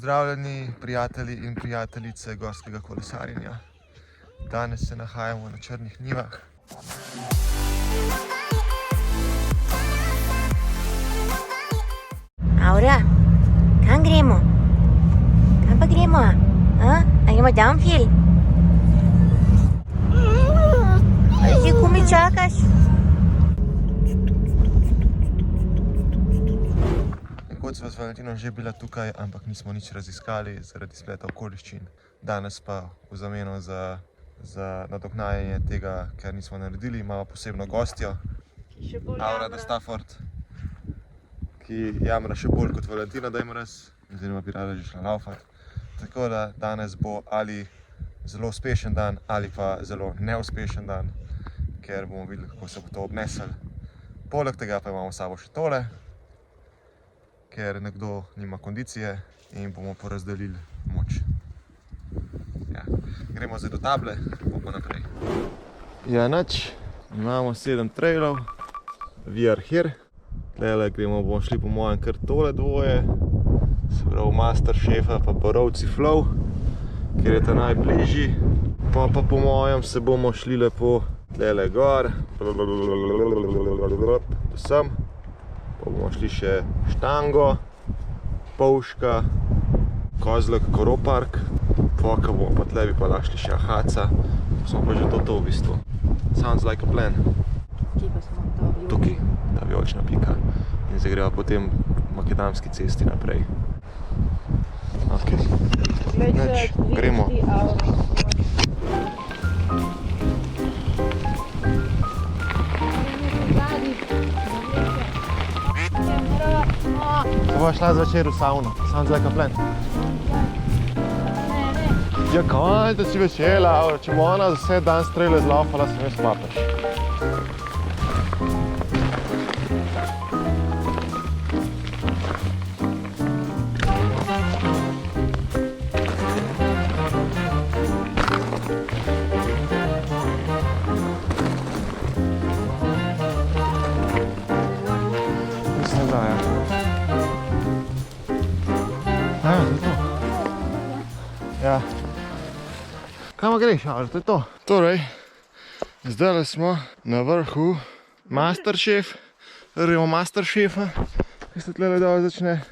Pozdravljeni prijatelji in prijateljice gorskega kolesarjenja. Danes se nahajamo na Črnih njivah. Aura, kam gremo? Kam pa gremo? A gremo downhill? A že kumi čakaš? Nekoč sva z Valentinom že bila tukaj, ampak nismo nič raziskali zaradi spleta okoliščin. Danes pa v zameno za nadoknajanje tega, ker nismo naredili, imamo posebno gostjo, Aura de Stafford, ki jamra še bolj kot Valentina, da ima raz, oziroma bi rada že šla laufat. Tako da danes bo ali zelo uspešen dan ali pa zelo neuspešen dan, ker bomo videli, kako se bo to obnesel. Poleg tega pa imamo s sabo še tole, ker nekdo nima kondicije in bomo porazdelili moč. Ja, gremo zdaj do table, bomo naprej. Ja, nič, imamo 7 trailov, we are here. Tlele bomo šli po mojem kar tole dvoje, se pravi Masterchefa pa Borovci Flow, ker je ta najbližji. Pa po mojem se bomo šli lepo tlele gor, do sem. Pa bomo šli še Štango, Povška, Kozlek, Koropark. Poka bomo pa tle bi pa lahko šli še Ahaca. Smo pa že to v bistvu. Sounds like a plan. Tukaj, ta vijolična pika. In zdaj greva po tem makadamski cesti naprej. Ok, nič, gremo. Se bova šla zvečer v savno. Sounds like a plan. Ja, kaj, da si vesela, če bo ona vse dan strele zlaufala, se ne spapaš. Mislim, da je. Zato. Ja. Kama greš, Aura, to je to. Torej, zdaj smo na vrhu Masterchef, Masterchefa, ki se tlele dole začne.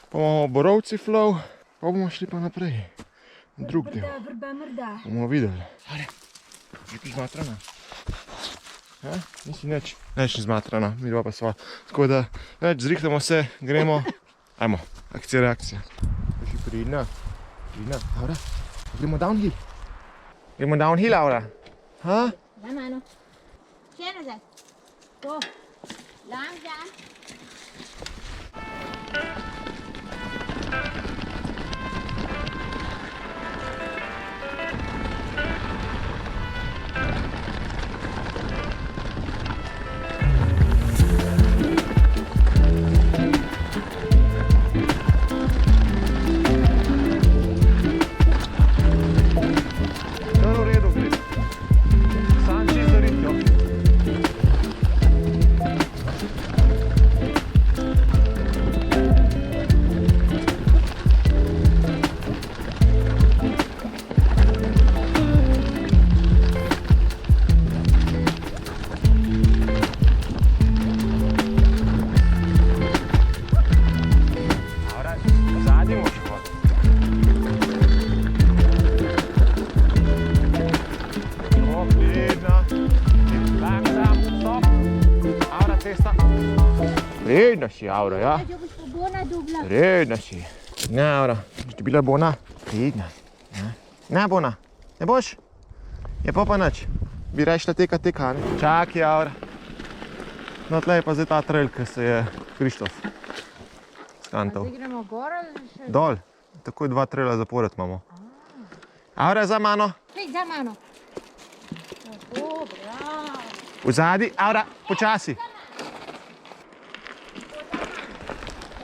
Pa imamo Borovci Flow, pa bomo šli pa naprej. Drug del. Bomo videli. Aura, že ti zmatrana? Ja, nisi nič ni zmatrana, mi dva pa sva. Tako da, zrihtamo se, gremo. Ajmo, akcija, reakcija. Si pridna, Aura, gremo downhill. Gremo downhill, Aura. Ha? Daj mano. Še nazaj. To. Langsam. Redna si, Aura, ja? Redna si. Ne, Aura, boš ti bila bona? Redna. Ne, bona. Ne boš? Je pa nič. Bi rešla teka, ne? Čakaj, Aura. No, tle je pa zdaj ta trail, ki se je Krištof skantal. Zdaj gremo gor ali še? Dol. Takoj 2 traila zapored imamo. Aura, za mano. Hej, za mano. Tako, bravo. Vzadi, Aura, počasi.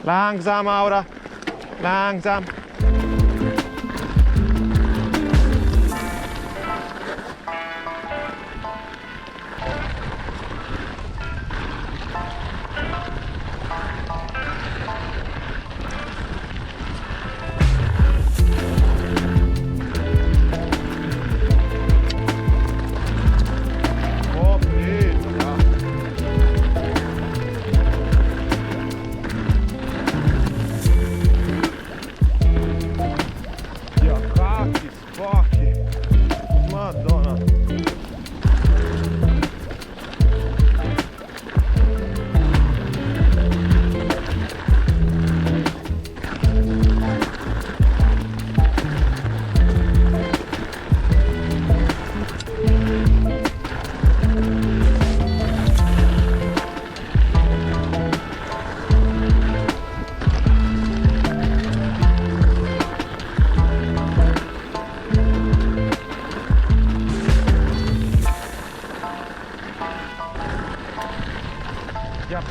Langsam, Aura. Langsam.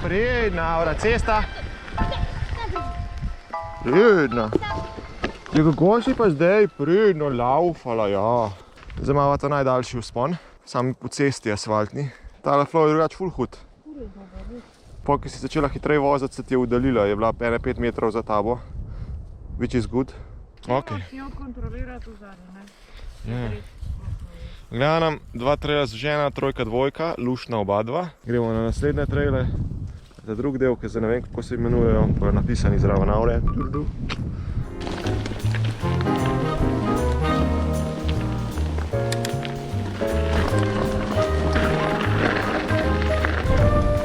pridna, ora cesta. Pridna. Ja, kako si pa zdaj pridno laufala, ja. Zdaj imamo ta najdaljši vzpon, sami po cesti asfaltni. Tale flow je drugač ful hud. Po, ki si začela hitreje voziti, se ti je udaljila, je bila 5 metrov za tabo. Which is good. Okay. Si jo kontrolirati v zadnje, ne? Ja. Gleda nam 2 traila zžena, 3, 2, luštna oba dva. Gremo na naslednje traile. Za drug del, ki zdaj ne vem, kako se imenujejo, pa je napisani zraven avre.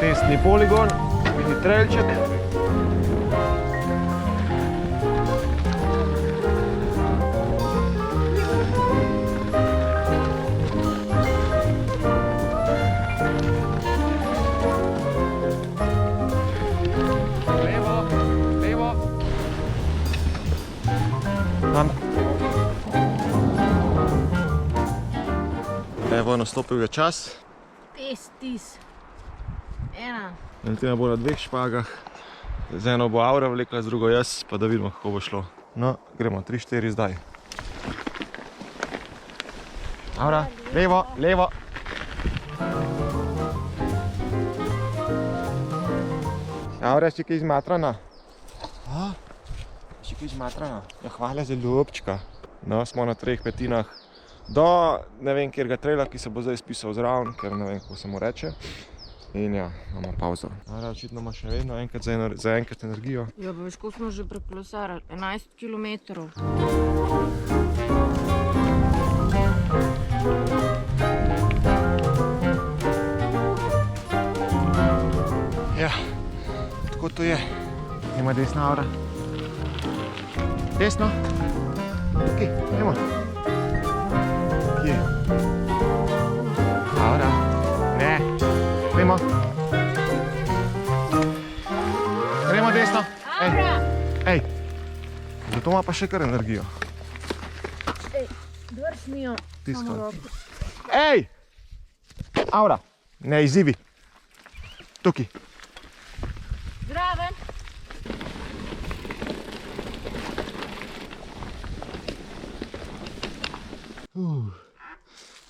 Testni poligon, mini trailček. Evo, nastopil je čas. Testis. 1. Valentina bo na 2 špagah. Z eno bo Aura vlekla, z drugo jaz, pa da vidimo, kako bo šlo. No, gremo, 3, 4 zdaj. Aura, levo, levo. Aura, si kaj izmatrana? A? Si kaj izmatrana? Ja, hvala za ljubčka. No, smo na 3/5 do ne vem kjerga traila, ki se bo zdaj spisal zraven, ker ne vem, kako se mu reče. In ja, imamo pauzo. Aura, očitno ima še vedno za enkrat energijo. Ja, pa veš, ko smo že prekolesarili? 11 kilometrov. Ja, tako to je. Ima desna, Aura. Desno. Ok, gremo. Kje? Aura. Ne. Gremo. Gremo desno. Aura! Ej. Zato ima pa še kar energijo. Ej, drž mi jo. Tiskaj. Samo roko. Ej! Aura. Ne, izzivi. Tukaj. Zdraven.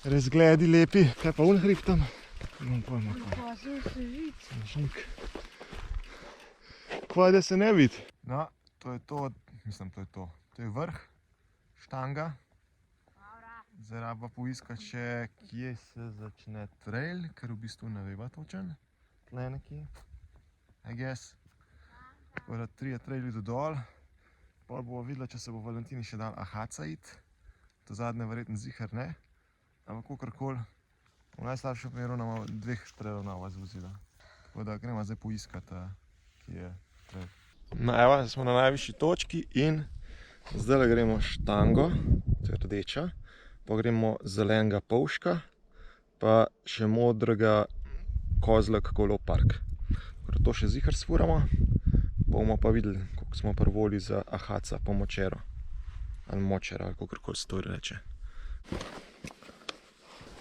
Razgledi lepi. Kaj pa hrib tam? Imam pojma kaj. Pa se vidi. Žunk. Kaj da se ne vidi? No, to je to, mislim, to je to. To je vrh, štanga. Zdaj raba poiskati še, kje se začne trail, ker v bistvu ne veva točen. Tle nekje, I guess. Tako da 3 traili do dol. Pol bomo videla, če se bo Valentini še dal ahaca iti. To zadnje verjetno zihar ne. Ampak kakorkoli, v najslabšem primeru nama 2 trailov nova zvozila. Tako da gremo zdaj poiskati, kje je trail. No evo, smo na najvišji točki in zdaj gremo štango, to je rdeča. Pa gremo zelenega polška, pa še modrega kozlek Golo Park. To še zihar sfuramo, bomo pa videli, koliko smo prvoli za ahaca po močero. Ali močera, ali kakorkoli se to reče.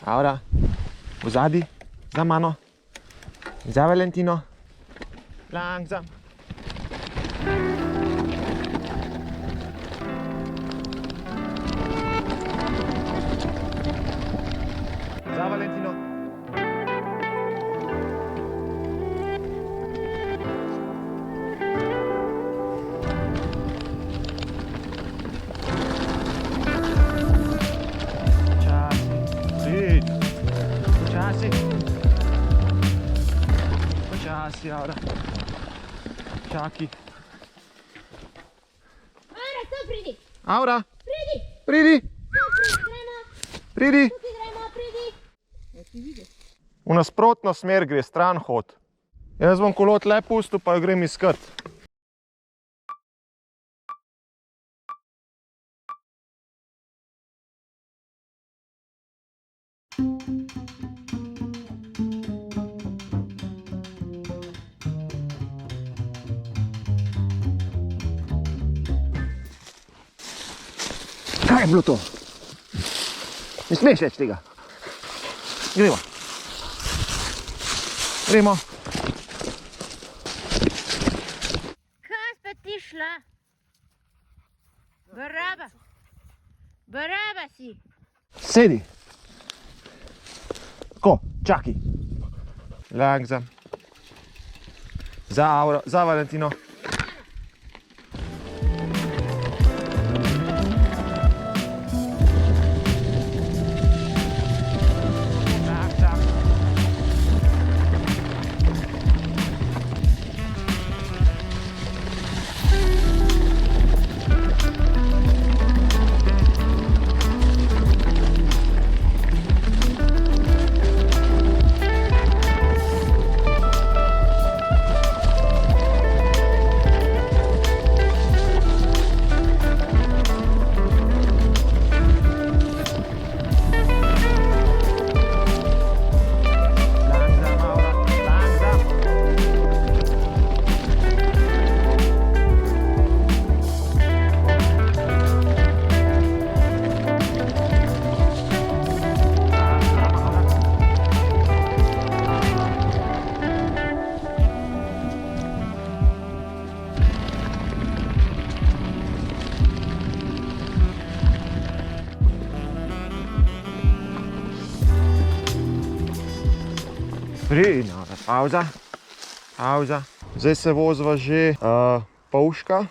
Aura, vzadi, za mano, za Valentino, langsam. Za Valentino. Počasi, Aura. Čaki. Aura, tu pridi. Aura, Pridi. pridi, Gremo. pridi. Tukaj gremo, pridi. V nasprotno smer gre, stran hod. Jaz bom kolo tle pustil, pa jo grem iskat. Kaj je bilo to? Ne smeš reči tega. Gremo. Gremo. Baraba si. Sedi. Tako, čakaj. Langsam. Za Valentino. Pridno, pauza. Zdaj se voziva že Polška.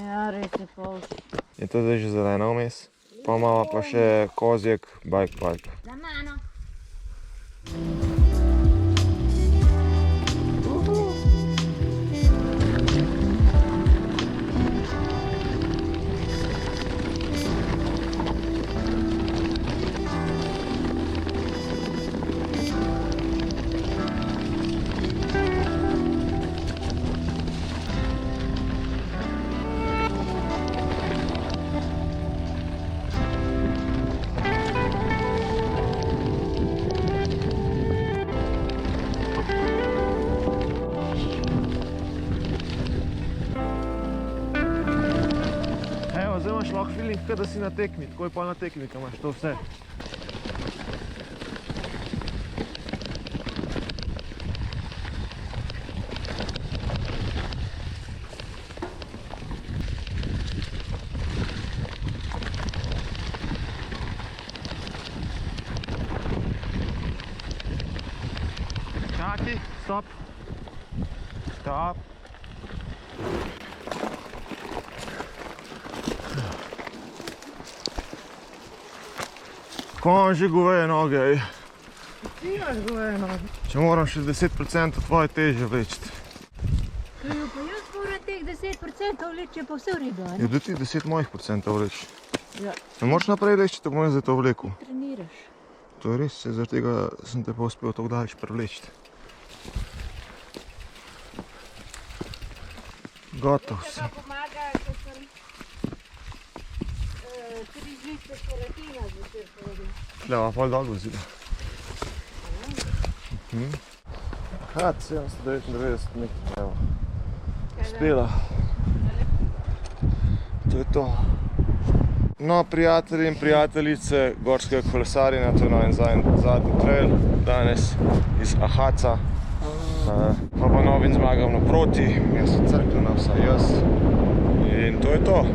Ja, res je Polška. Je to zdaj že zelena vmes. Pa imamo pa še Kozjek bike park. Za mano. Evo, zdaj imaš lahko feeling, kot da si na tekmi, tako je pa na tekmi, ko imaš to vse. Čakaj, stop. Stop. Ko imam že goveje noge, ej. Ti imaš goveje noge. Če moram še 10% tvoje teže vlečiti. Pa jaz moram teh 10% vleči, je pa vse v redu, Je da ti 10 mojih procentov vleči. Ja. Ne moraš naprej vleči, tako bom zdaj to vlekel. Treniraš. To je res, zaradi tega sem te pa uspel tako daleč prevlečiti. Gotov sem. Pomaga, ko sem 3 žlice keratina zvečer povedal. Tlega pol dol vozila. Hat, 799 nekaj, evo. Uspela. To je to. No, prijatelji in prijateljice gorskega kolesarjenja, to je zadnji trail danes iz Ahaca. Pa novim zmagam naproti, jaz sem crkljena, vsaj jaz. In to je to.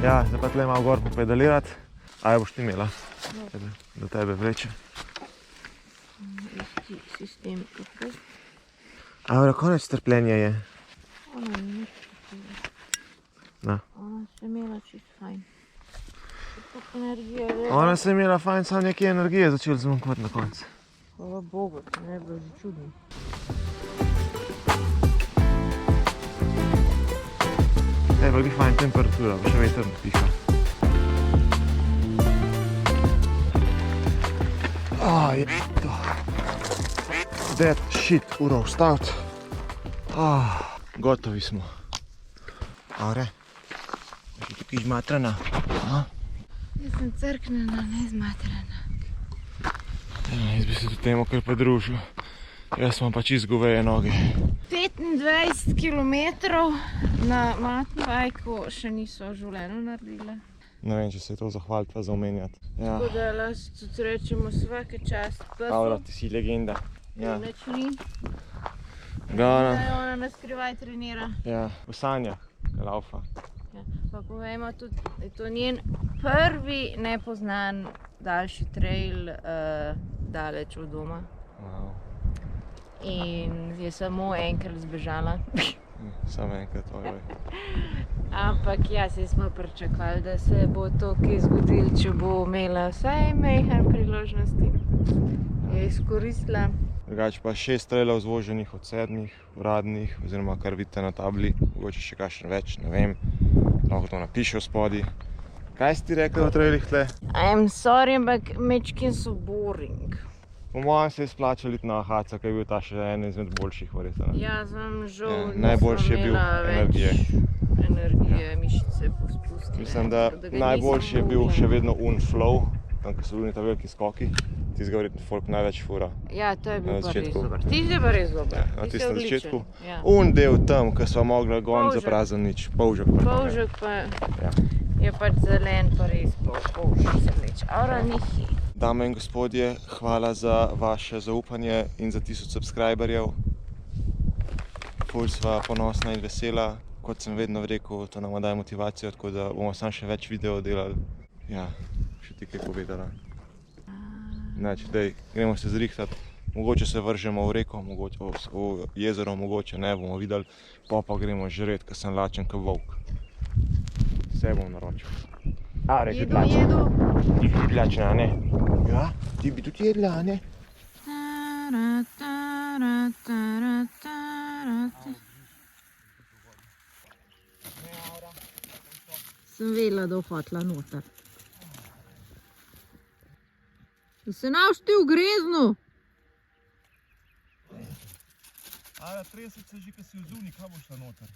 Ja, zdaj pa tle malo gor popedalirati. Aj boš ti imela, da tebe vleče. Isti sistem kot prej. Avra, konec trpljenja je. Ona ni nič počela. No. Ona se je imela čist fajn. Tako energije je. Ona se je imela fajn, samo nekaj energije začeli zmanjkovati na koncu. Hvala Bogu, to ne bi bilo čudno. Je pa fajn temperatura, pa še veter ne piha. Je to. That shit, ura vstaviti. Gotovi smo. Avre, je tukaj žmatrana. Jaz sem crknena, ne zmatrana. Jaz bi se tudi temu kar pridružil. Jaz imam pač izgoveje noge. 25 km na mountain bikeu še niso v življenju naredile. Ne vem, če se je to zahvaliti pa zaumenjati. Ja. Tako da lahko tudi rečemo svake čast Avra, psu. ti si legenda. Ja. Nič ni. Gana. Zdaj ona na skrivaj trenira. Ja, v sanjah, laufa. Ja. Pa povejmo tudi, da je to njen prvi nepoznan daljši trail daleč od doma. Wow. In je samo enkrat zbežala. Samo enkrat, ojoj. Ampak ja, saj smo pričakovali, da se bo to kaj zgodilo, če bo imela vsaj majhen priložnosti. Je izkoristila. Drugače pa 6 trailov zvoženih od 7 uradnih, oziroma kar vidite na tabli, mogoče še kakšen več, ne vem. Lahko to napiše v spodaj. Kaj si ti rekla o trailih tle? I'm sorry, ampak mečkin so boring. Po mojem se je splačal iti na Ahaca, ker je bil ta še en izmed boljših verjetno. Ja, sem žal, Ja, nisem najboljši je bil imela energije. več energije, mišice pospustile. Mislim, da najboljši je bil še vedno flow, tam ko so bili ta veliki skoki. Tistega verjetno folk največ fura. Ja, to je bil Na pa res začetku. dober. Tisti je pa res dober. Ja, na Tisti je tistem odličen. začetku. Ja. Del tam, ko sva mogla gon za Polžek. prazen nič, polžek. pa ne. Polžek pa Ja. je pač zelen, pa res polžek se vleče. Ora nihi. Dame in gospodje, hvala za vaše zaupanje in za 1000 subscriberjev. Ful sva ponosna in vesela. Kot sem vedno rekel, to nam daje motivacijo, tako da bomo samo še več videov delali. Ja, še ti kaj povedala. Znači, dej, gremo se zrihtati. Mogoče se vržemo v reko, mogoče v jezero, mogoče ne, bomo videli. Pa gremo žret, ker sem lačen kot volk. Vse bom naročil. Are, Jedu, jedu. Ti bi tudi lačna, ne? Ja, ti bi tudi jedla, ne? Sem vedela, da bo hotela noter. Da se navšti v greznu. Ara, 30 se že, ko si v zunji, kam boš šla noter?